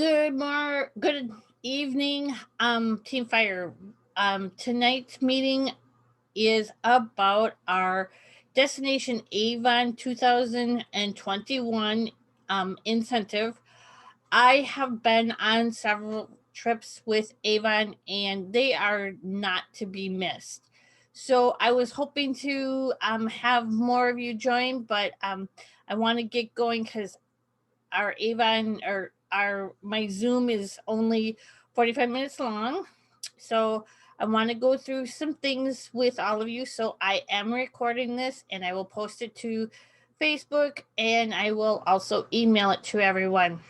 Good evening, Team Fire. Tonight's meeting is about our Destination Avon 2021 incentive. I have been on several trips with Avon, and they are not to be missed. So I was hoping to have more of you join, but I want to get going because our Avon or our my Zoom is only 45 minutes long. So I want to go through some things with all of you. So I am recording this and I will post it to Facebook and I will also email it to everyone.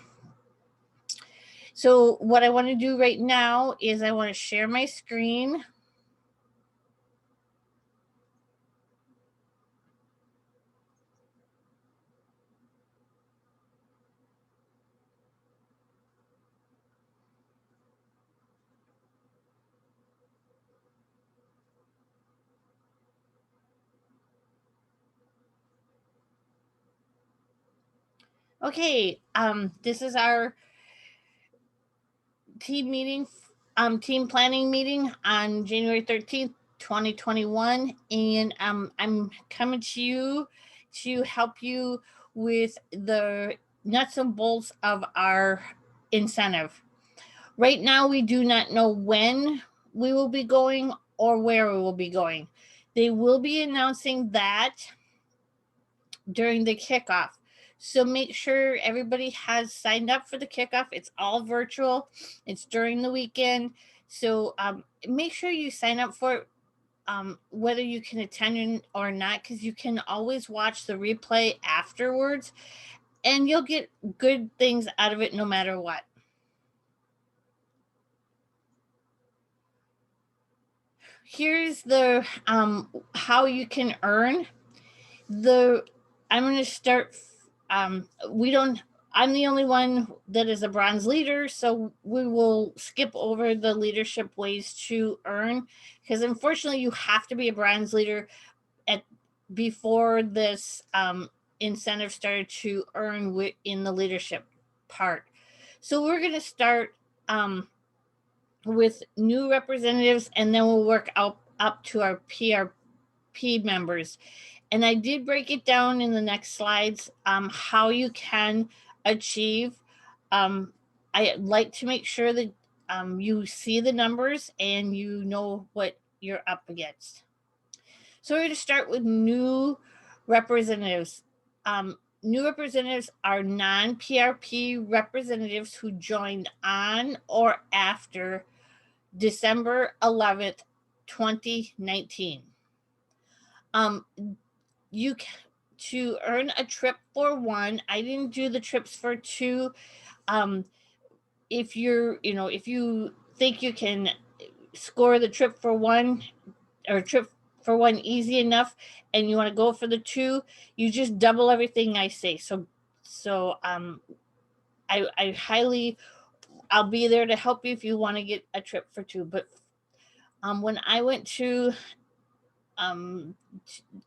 So what I want to do right now is I want to share my screen. Okay, this is our team planning meeting on January 13th, 2021. And I'm coming to you to help you with the nuts and bolts of our incentive. Right now, we do not know when we will be going or where we will be going. They will be announcing that during the kickoff. So make sure everybody has signed up for the kickoff. It's all virtual. It's during the weekend. So make sure you sign up for it, whether you can attend or not, because you can always watch the replay afterwards and you'll get good things out of it no matter what. Here's the how you can earn. I'm going to start. We don't. I'm the only one that is a bronze leader, so we will skip over the leadership ways to earn because unfortunately you have to be a bronze leader at before this incentive started to earn in the leadership part. So we're going to start with new representatives, and then we'll work up to our PRP members. And I did break it down in the next slides how you can achieve. I like to make sure that you see the numbers and you know what you're up against. So we're going to start with new representatives. New representatives are non-PRP representatives who joined on or after December 11th, 2019. You to earn a trip for one. I didn't do the trips for two. If you think you can score the trip for one or trip for one easy enough and you want to go for the two, you just double everything I say. I highly, I'll be there to help you if you want to get a trip for two. But when I went to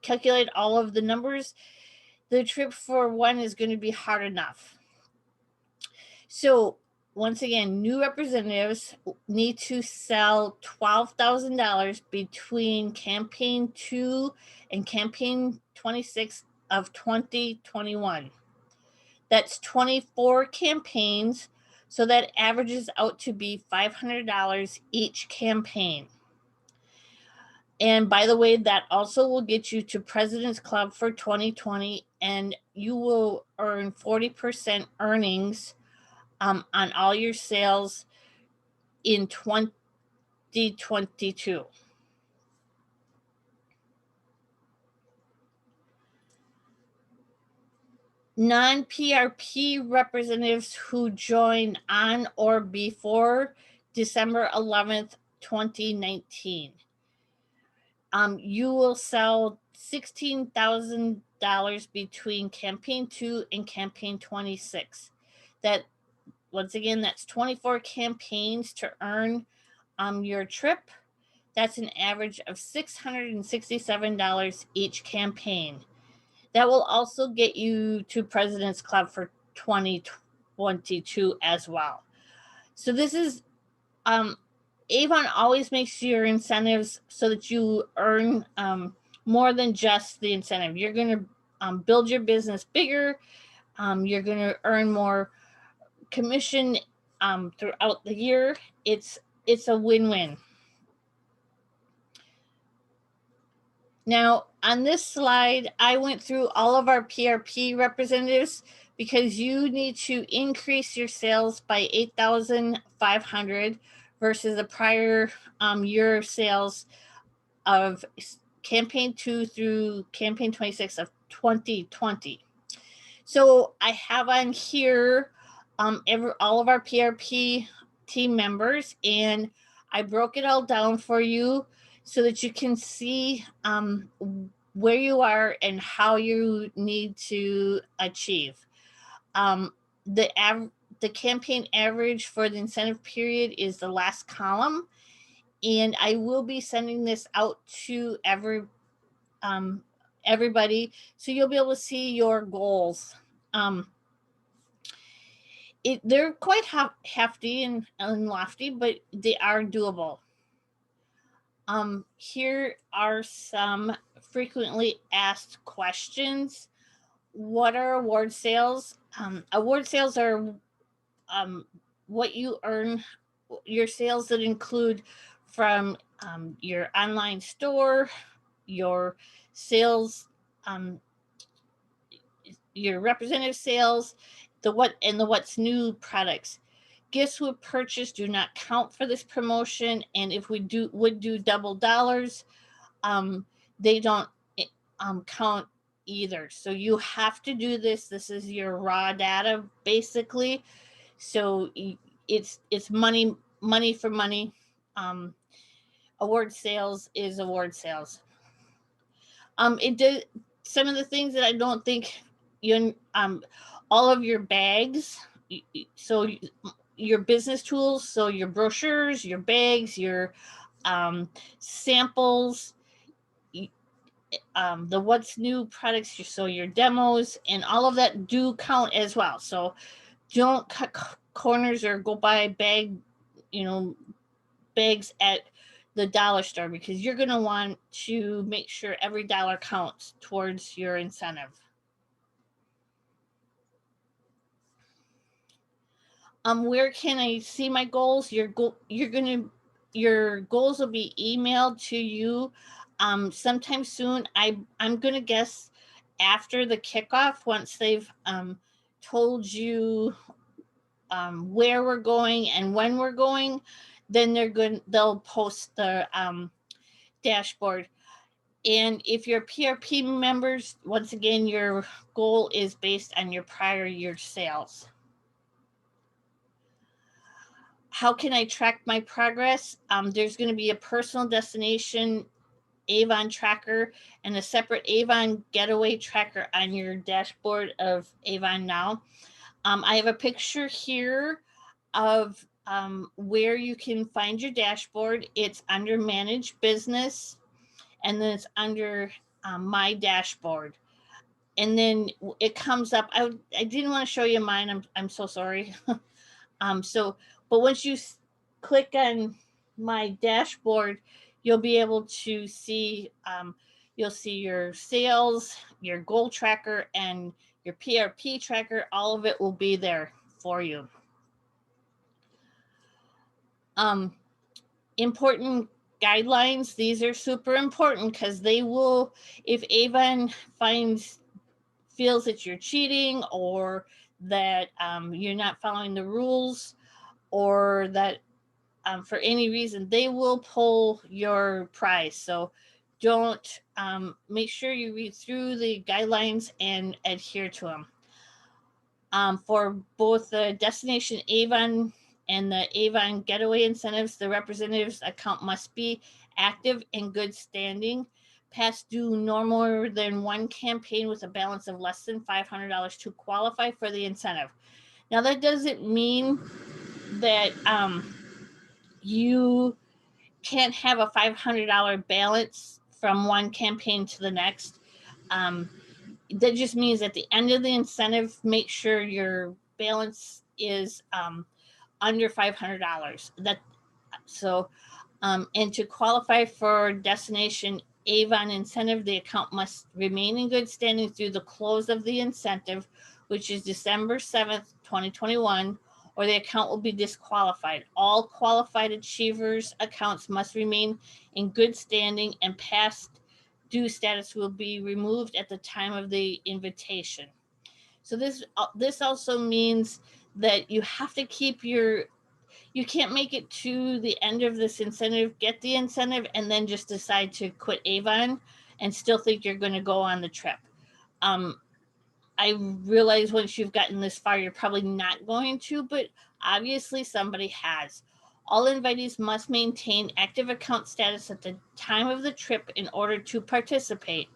calculate all of the numbers, the trip for one is going to be hard enough. So once again, new representatives need to sell $12,000 between campaign 2 and campaign 26 of 2021. That's 24 campaigns, so that averages out to be $500 each campaign. And by the way, that also will get you to President's Club for 2020, and you will earn 40% earnings on all your sales in 2022. Non-PRP representatives who joined on or before December 11th, 2019. You will sell $16,000 between campaign 2 and campaign 26. That once again, that's 24 campaigns to earn your trip. That's an average of $667 each campaign. That will also get you to President's Club for 2022 as well. So this is Avon always makes your incentives so that you earn more than just the incentive. You're going to build your business bigger. You're going to earn more commission throughout the year. It's a win-win. Now, on this slide, I went through all of our PRP representatives because you need to increase your sales by 8,500 versus the prior year sales of campaign 2 through campaign 26 of 2020. So I have on here all of our PRP team members, and I broke it all down for you so that you can see where you are and how you need to achieve. The campaign average for the incentive period is the last column, and I will be sending this out to everybody, so you'll be able to see your goals. They're quite hefty and lofty, but they are doable. Here are some frequently asked questions. What are award sales? Award sales are what you earn, your sales that include from your online store, your sales, your representative sales, the what's new products. Gifts we purchased do not count for this promotion, and if we would do double dollars, they don't count either. So you have to do this. This is your raw data, basically. So it's money for money. Award sales is award sales. It did some of the things that I don't think you all of your bags. So your business tools, so your brochures, your bags, your samples, the what's new products, so your demos and all of that do count as well. So don't cut corners or go buy bags at the dollar store, because you're going to want to make sure every dollar counts towards your incentive. Where can I see my goals? Your goals will be emailed to you sometime soon. I'm gonna guess after the kickoff, once they've told you where we're going and when we're going, then they'll post the dashboard. And if you're PRP members, once again, your goal is based on your prior year sales. How can I track my progress? There's going to be a personal destination AVON tracker and a separate AVON getaway tracker on your dashboard of AVON Now. I have a picture here of where you can find your dashboard. It's under Manage Business, and then it's under My Dashboard. And then it comes up. I didn't want to show you mine. I'm so sorry. But once you click on My Dashboard, you'll be able to see, you'll see your sales, your goal tracker, and your PRP tracker. All of it will be there for you. Important guidelines. These are super important because they will, if AVON feels that you're cheating or that you're not following the rules, or that for any reason, they will pull your prize. So don't, make sure you read through the guidelines and adhere to them. For both the Destination AVON and the AVON Getaway incentives, the representative's account must be active and good standing, past due no more than one campaign with a balance of less than $500 to qualify for the incentive. Now, that doesn't mean that you can't have a $500 balance from one campaign to the next. That just means at the end of the incentive, make sure your balance is under $500. And to qualify for destination AVON incentive, the account must remain in good standing through the close of the incentive, which is December 7th, 2021, or the account will be disqualified. All qualified achievers' accounts must remain in good standing, and past due status will be removed at the time of the invitation. So this also means that you have to keep you can't make it to the end of this incentive, get the incentive, and then just decide to quit AVON and still think you're going to go on the trip. I realize once you've gotten this far, you're probably not going to, but obviously somebody has. All invitees must maintain active account status at the time of the trip in order to participate.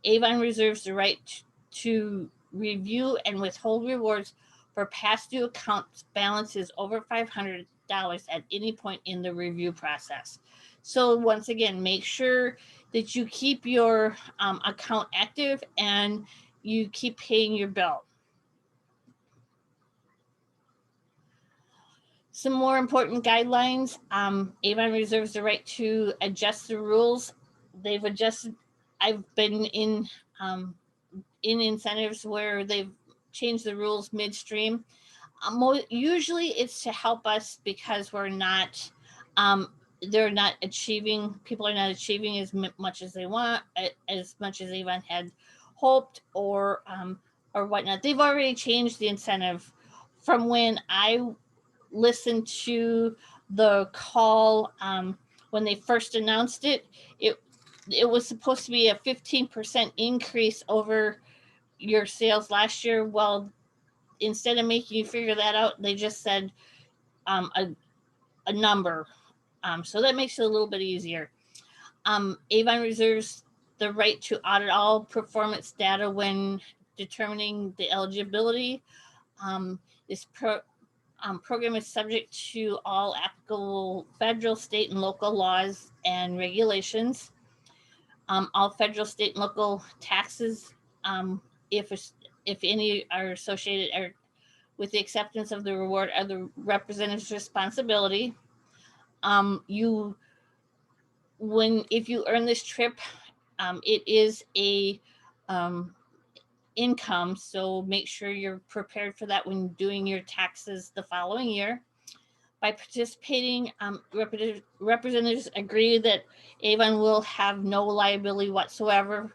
AVON reserves the right to review and withhold rewards for past due account balances over $500 at any point in the review process. So once again, make sure that you keep your account active and you keep paying your bill. Some more important guidelines. AVON reserves the right to adjust the rules. They've adjusted. I've been in incentives where they've changed the rules midstream. Usually it's to help us because we're not, they're not achieving, people are not achieving as much as they want, as much as AVON had hoped or whatnot. They've already changed the incentive from when I listened to the call when they first announced it. It was supposed to be a 15% increase over your sales last year. Well, instead of making you figure that out, they just said a number. So that makes it a little bit easier. AVON reserves the right to audit all performance data when determining the eligibility. This program is subject to all applicable federal, state, and local laws and regulations. All federal, state, and local taxes, if any, are associated with the acceptance of the reward, are the representative's responsibility. If you earn this trip, it is a income, so make sure you're prepared for that when doing your taxes the following year. By participating, representatives agree that AVON will have no liability whatsoever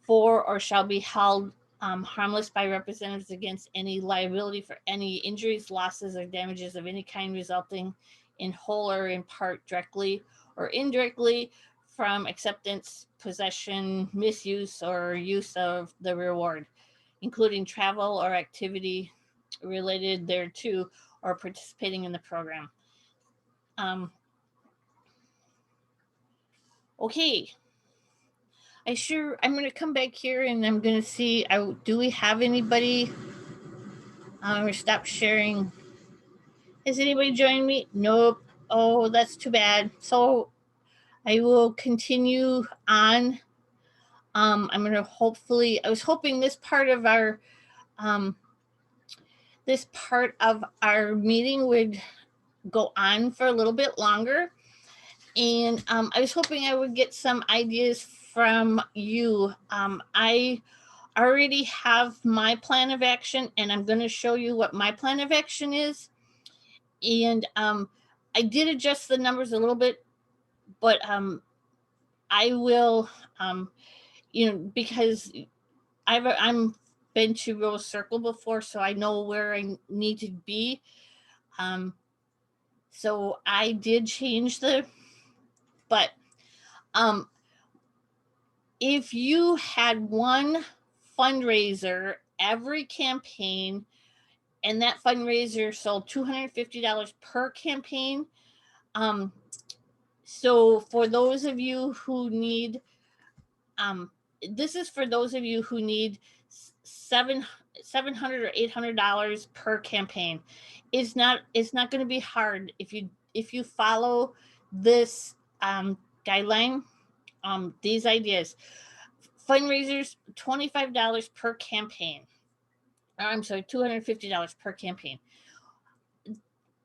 for or shall be held harmless by representatives against any liability for any injuries, losses, or damages of any kind resulting in whole or in part, directly or indirectly, from acceptance, possession, misuse, or use of the reward, including travel or activity related thereto, or participating in the program. Okay. I'm going to come back here and I'm going to see, do we have anybody? I'm going to stop sharing. Has anybody joined me? Nope. Oh, that's too bad. So I will continue on. I'm going to I was hoping this part of our meeting would go on for a little bit longer. And I was hoping I would get some ideas from you. I already have my plan of action, and I'm going to show you what my plan of action is. And I did adjust the numbers a little bit, but I will, because I'm been to Rose Circle before, so I know where I need to be. So I did change but if you had one fundraiser every campaign, and that fundraiser sold $250 per campaign. So for those of you who need, this is for those of you who need $700 or $800 per campaign. It's not going to be hard if you follow this guideline, these ideas. Fundraisers, $25 per campaign. I'm sorry, $250 per campaign.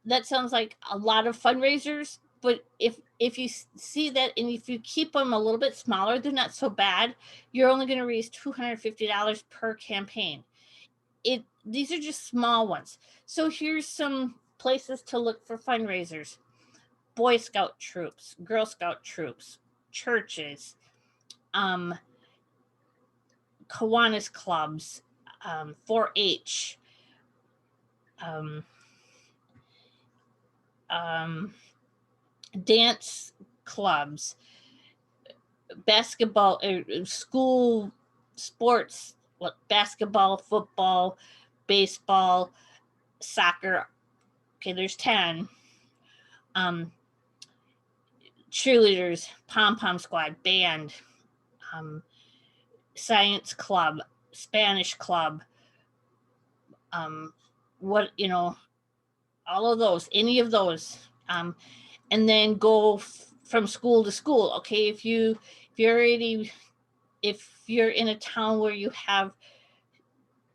that sounds like a lot of fundraisers, but if you see that, and if you keep them a little bit smaller, they're not so bad. You're only going to raise $250 per campaign. These are just small ones. So here's some places to look for fundraisers: Boy Scout troops, Girl Scout troops, churches, Kiwanis clubs, 4-H, um, um, dance clubs, basketball, school sports, basketball, football, baseball, soccer. Okay, there's 10. Cheerleaders, pom pom squad, band, science club, Spanish club, what, all of those, any of those. And then go from school to school. Okay, if you're in a town where you have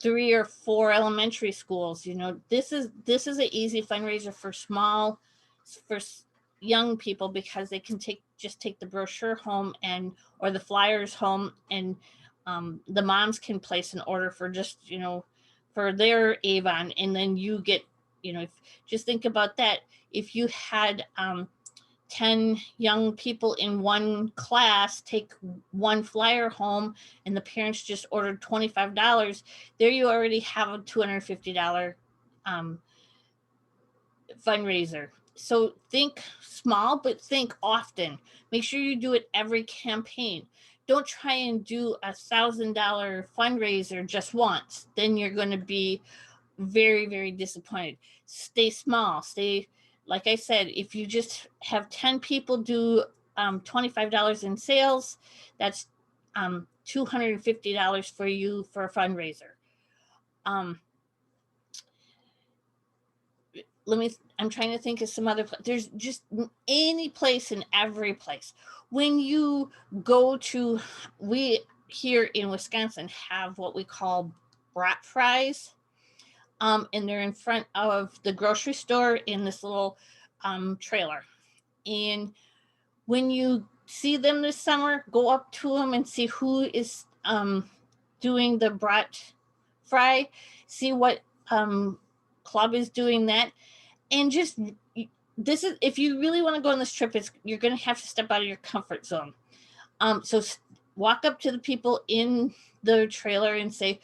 3 or 4 elementary schools, this is an easy fundraiser for young people, because they can take the brochure home or the flyers home, and the moms can place an order for just for their Avon, and then you get, just think about that. If you had 10 young people in one class take one flyer home, and the parents just ordered $25, there you already have a $250 fundraiser. So think small, but think often. Make sure you do it every campaign. Don't try and do $1,000 fundraiser just once. Then you're going to be very, very disappointed. Stay small. Like I said, if you just have 10 people do $25 in sales, that's $250 for you for a fundraiser. I'm trying to think of some other there's just any place and every place. When you go to, we here in Wisconsin have what we call brat fries, and they're in front of the grocery store in this little trailer. And when you see them this summer, go up to them and see who is doing the brat fry, see what club is doing that. And just, this is, if you really want to go on this trip, you're going to have to step out of your comfort zone. So walk up to the people in the trailer and say,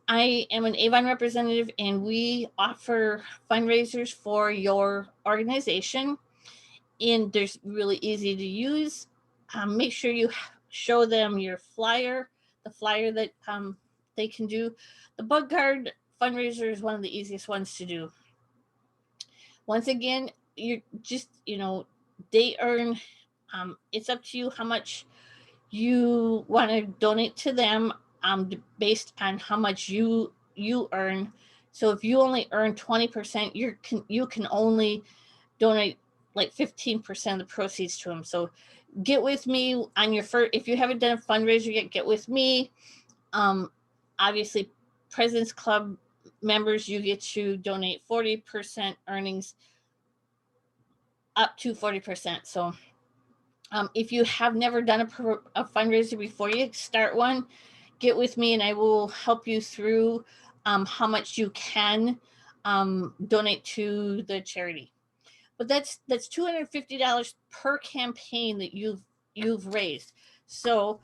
I am an Avon representative, and we offer fundraisers for your organization. And there's really easy to use. Make sure you show them your flyer, the flyer that they can do. The Bug Guard fundraiser is one of the easiest ones to do. Once again, you're just, they earn, it's up to you how much you want to donate to them, based on how much you earn. So if you only earn 20%, you can only donate like 15% of the proceeds to them. So get with me on your first, if you haven't done a fundraiser yet, get with me. Obviously, President's Club members, you get to donate 40% earnings, up to 40%. So if you have never done a fundraiser before you start one, get with me and I will help you through how much you can donate to the charity. But that's $250 per campaign that you've raised. So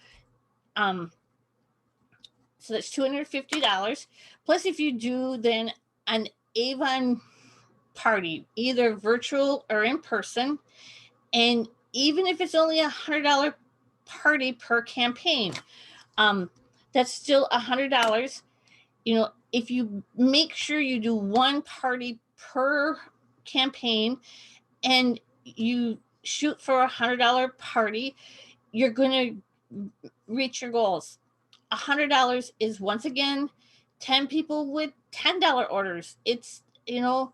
so that's $250. Plus, if you do then an Avon party, either virtual or in person, and even if it's only $100 party per campaign, that's still $100. If you make sure you do one party per campaign and you shoot for $100 party, you're going to reach your goals. $100 is, once again, 10 people with $10 orders. It's, and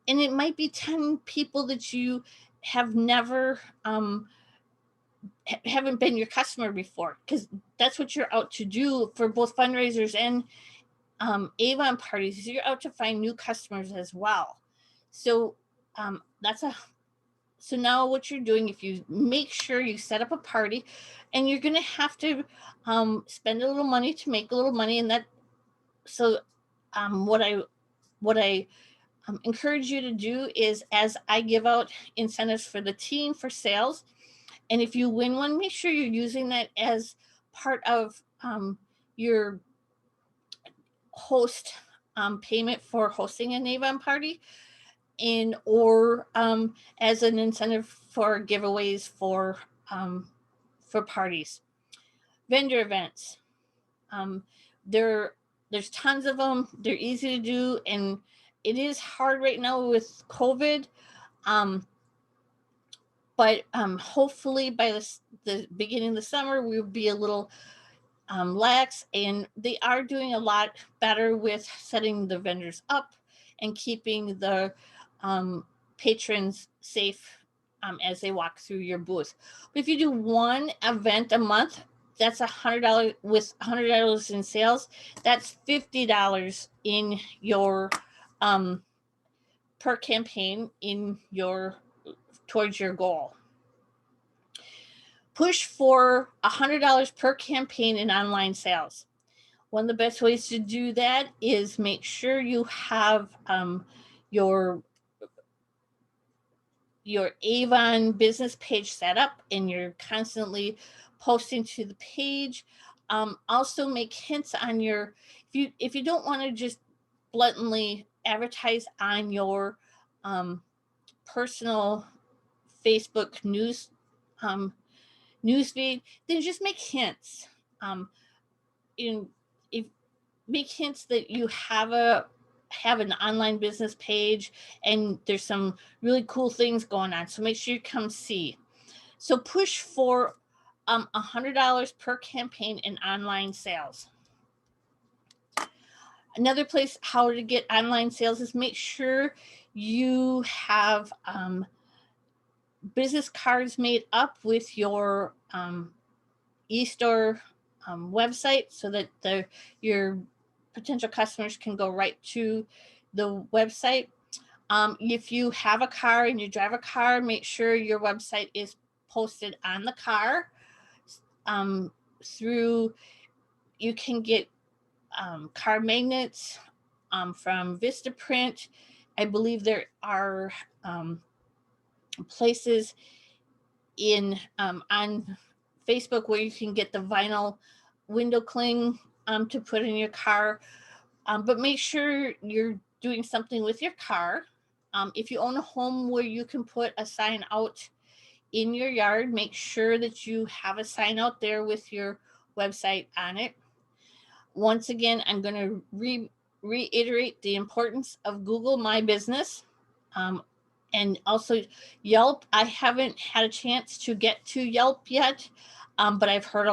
it might be 10 people that you have never haven't been your customer before, because that's what you're out to do for both fundraisers and Avon parties. You're out to find new customers as well. So so now what you're doing, if you make sure you set up a party, and you're going to have to spend a little money to make a little money, and that so what I encourage you to do is, as I give out incentives for the team for sales, and if you win one, make sure you're using that as part of your host payment for hosting an Avon party, or as an incentive for giveaways for parties. Vendor events. Um, there's tons of them. They're easy to do, and it is hard right now with COVID. But hopefully by the beginning of the summer, we'll be a little lax, and they are doing a lot better with setting the vendors up and keeping the patrons safe as they walk through your booth. But if you do one event a month, that's $100 with $100 in sales. That's $50 in your per campaign in your towards your goal. Push for $100 per campaign in online sales. One of the best ways to do that is make sure you have your Avon business page set up, and you're constantly posting to the page. Also make hints on your, if you don't want to just blatantly advertise on your personal Facebook newsfeed, then just make hints. If make hints that you have an online business page and there's some really cool things going on. So make sure you come see. So push for $100 per campaign in online sales. Another place how to get online sales is make sure you have business cards made up with your e-store website, so that your potential customers can go right to the website. If you have a car and you drive a car, make sure your website is posted on the car. You can get car magnets from Vistaprint. I believe there are places on Facebook where you can get the vinyl window cling to put in your car. But make sure you're doing something with your car. If you own a home where you can put a sign out in your yard, make sure that you have a sign out there with your website on it. Once again, I'm going to reiterate the importance of Google My Business. And also Yelp. I haven't had a chance to get to Yelp yet, but I've heard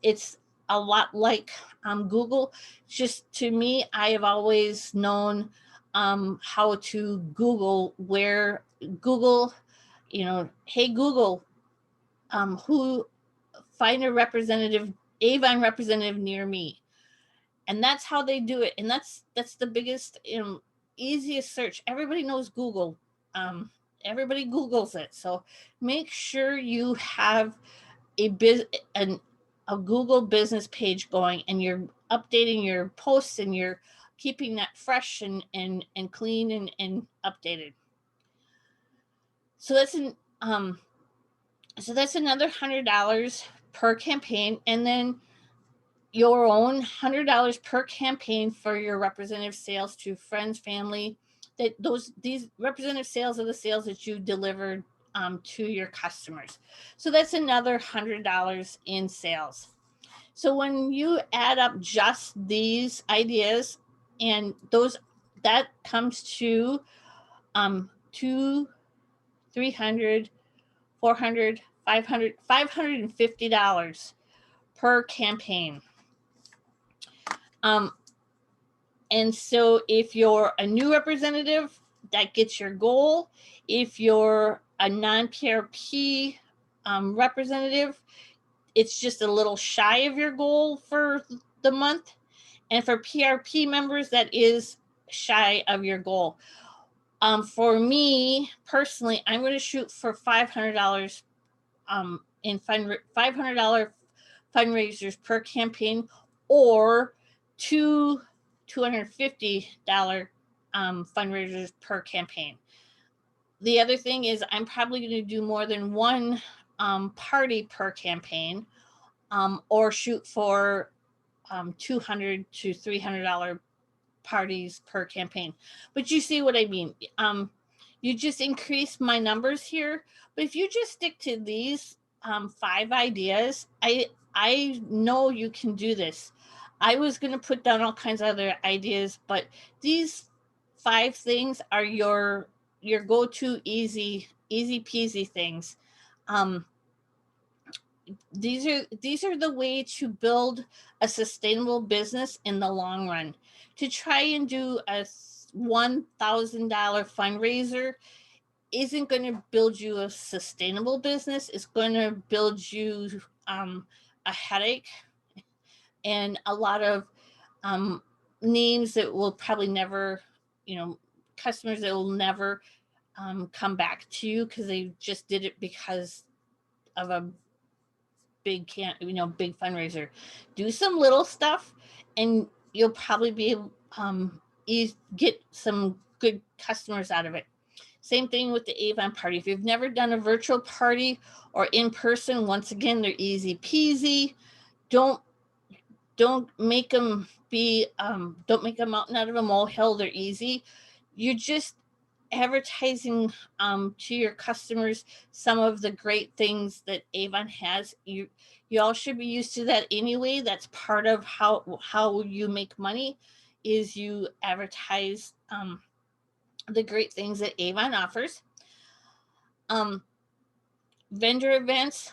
it's a lot like Google. Just to me, I have always known how to Google hey Google, who find a representative, Avon representative near me. And that's how they do it. And that's the biggest, easiest search. Everybody knows Google. Everybody Googles it. So make sure you have a Google business page going, and you're updating your posts, and you're keeping that fresh and clean and updated. So that's another $100 per campaign, and then your own $100 per campaign for your representative sales to friends, family. These representative sales are the sales that you delivered to your customers. So that's another $100 in sales. So when you add up just these ideas, and that comes to $200, $300, $400, $500, $550 per campaign. And so if you're a new representative, that gets your goal. If you're a non-PRP representative, it's just a little shy of your goal for the month. And for PRP members, that is shy of your goal. For me personally, I'm going to shoot for $500 in $500 fundraisers per campaign, or $250 fundraisers per campaign. The other thing is I'm probably going to do more than one party per campaign, or shoot for $200 to $300 parties per campaign. But you see what I mean. You just increase my numbers here. But if you just stick to these 5 ideas, I know you can do this. I was going to put down all kinds of other ideas, but these 5 things are your go-to easy peasy things. These are the way to build a sustainable business in the long run. To try and do a $1,000 fundraiser isn't going to build you a sustainable business. It's going to build you a headache and a lot of names that will probably never, customers that will never come back to you because they just did it because of a big big fundraiser. Do some little stuff and you'll probably be able get some good customers out of it. Same thing with the AVON party. If you've never done a virtual party or in person, once again, they're easy peasy. Don't make them be don't make a mountain out of a molehill. They're easy. You're just advertising to your customers some of the great things that AVON has. You all should be used to that anyway. That's part of how you make money, is you advertise the great things that AVON offers. Vendor events,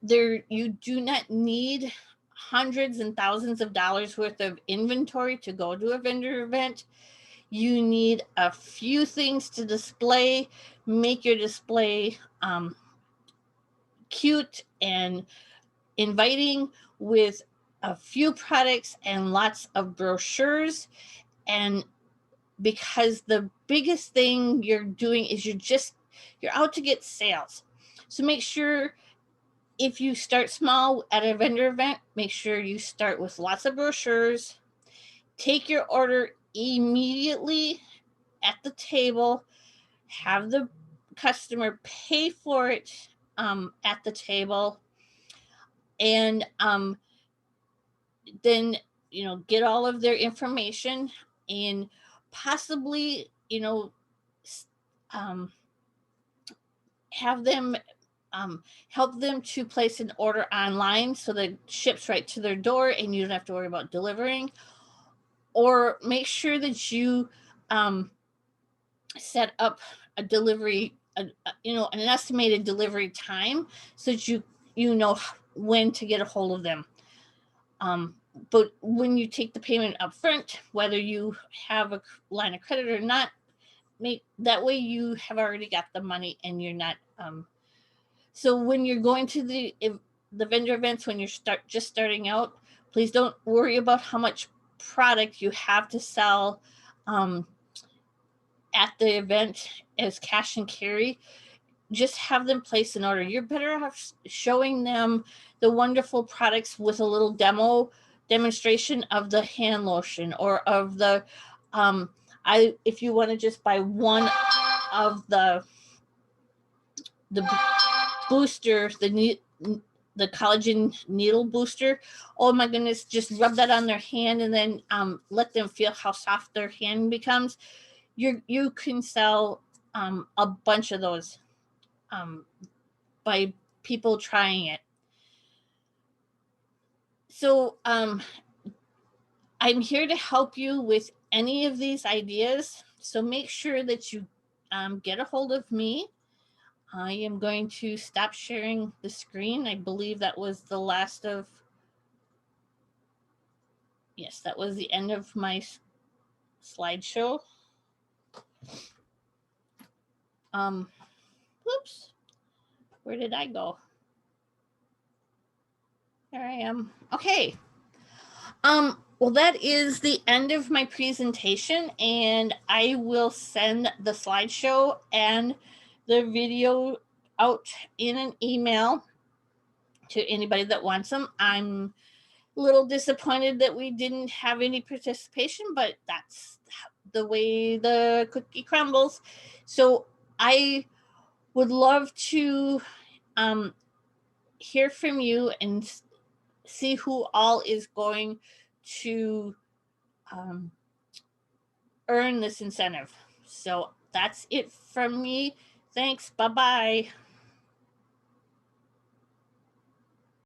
you do not need hundreds and thousands of dollars worth of inventory to go to a vendor event. You need a few things to display. Make your display cute and inviting with a few products and lots of brochures. And because the biggest thing you're doing is you're out to get sales. So make sure, if you start small at a vendor event, make sure you start with lots of brochures. Take your order immediately at the table. Have the customer pay for it at the table. And then, get all of their information and possibly, have them help them to place an order online so that it ships right to their door and you don't have to worry about delivering. Or make sure that you set up a delivery, an estimated delivery time, so that you know when to get a hold of them. But when you take the payment up front, whether you have a line of credit or not, make that way you have already got the money and you're not. So when you're going to the vendor events, when you're just starting out, please don't worry about how much product you have to sell at the event as cash and carry. Just have them place an order. You're better off showing them the wonderful products with a little demonstration of the hand lotion, or of the if you want to just buy one of the booster, the collagen needle booster. Oh my goodness, just rub that on their hand and then let them feel how soft their hand becomes. You can sell a bunch of those by people trying it. So I'm here to help you with any of these ideas. So make sure that you get a hold of me. I am going to stop sharing the screen. I believe that was the last of, yes, that was the end of my slideshow. Whoops, where did I go? There I am. Okay. Well, that is the end of my presentation, and I will send the slideshow and the video out in an email to anybody that wants them. I'm a little disappointed that we didn't have any participation, but that's the way the cookie crumbles. So I would love to hear from you and see who all is going to earn this incentive. So that's it from me. Thanks. Bye bye.